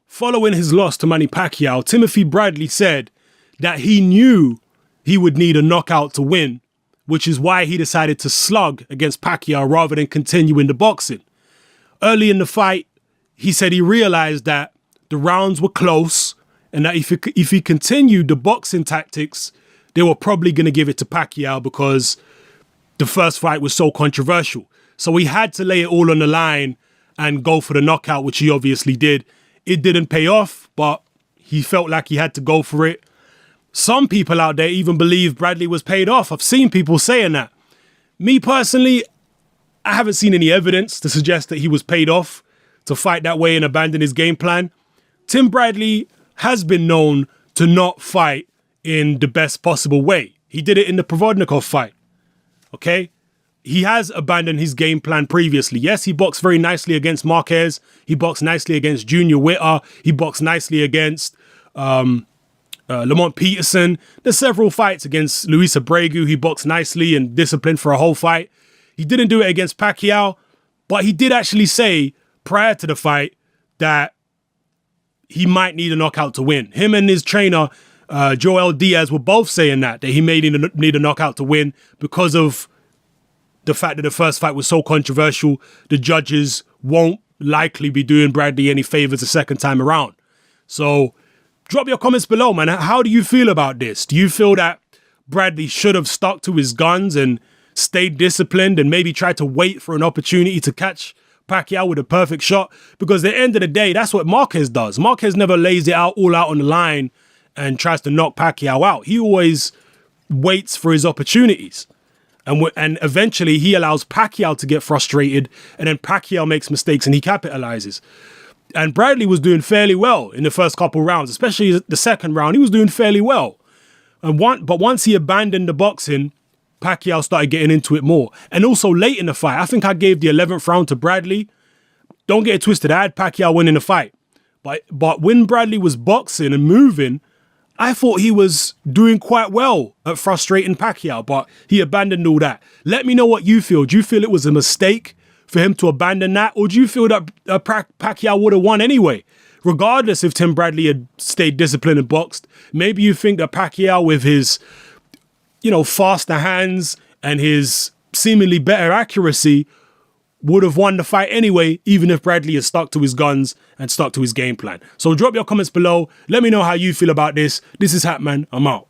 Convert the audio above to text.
following his loss to Manny Pacquiao, Timothy Bradley said that he knew he would need a knockout to win, which is why he decided to slug against Pacquiao rather than continue in the boxing. Early in the fight, he said he realized that the rounds were close and that if he continued the boxing tactics, they were probably going to give it to Pacquiao because the first fight was so controversial. So he had to lay it all on the line and go for the knockout, which he obviously did. It didn't pay off, but he felt like he had to go for it. Some people out there even believe Bradley was paid off. I've seen people saying that. Me personally, I haven't seen any evidence to suggest that he was paid off to fight that way and abandon his game plan. Tim Bradley has been known to not fight in the best possible way. He did it in the Provodnikov fight, okay? He has abandoned his game plan previously. Yes, he boxed very nicely against Marquez. He boxed nicely against Junior Witter. He boxed nicely against Lamont Peterson. There's several fights against Luis Abregu. He boxed nicely and disciplined for a whole fight. He didn't do it against Pacquiao, but he did actually say prior to the fight that he might need a knockout to win. Him and his trainer, Joel Diaz, were both saying that he may need a knockout to win because of the fact that the first fight was so controversial. The judges won't likely be doing Bradley any favors the second time around. So drop your comments below, man. How do you feel about this? Do you feel that Bradley should have stuck to his guns and stayed disciplined and maybe tried to wait for an opportunity to catch Pacquiao with a perfect shot? Because at the end of the day, that's what Marquez does. Marquez never lays it out all out on the line and tries to knock Pacquiao out. He always waits for his opportunities. And eventually he allows Pacquiao to get frustrated, and then Pacquiao makes mistakes and he capitalizes. And Bradley was doing fairly well in the first couple rounds, especially the second round. He was doing fairly well. But once he abandoned the boxing, Pacquiao started getting into it more. And also late in the fight, I think I gave the 11th round to Bradley. Don't get it twisted, I had Pacquiao winning the fight. But when Bradley was boxing and moving, I thought he was doing quite well at frustrating Pacquiao, but he abandoned all that. Let me know what you feel. Do you feel it was a mistake for him to abandon that? Or do you feel that Pacquiao would have won anyway? Regardless if Tim Bradley had stayed disciplined and boxed, maybe you think that Pacquiao with his, faster hands and his seemingly better accuracy would have won the fight anyway, even if Bradley has stuck to his guns and stuck to his game plan. So drop your comments below. Let me know how you feel about this. This is Hatman. I'm out.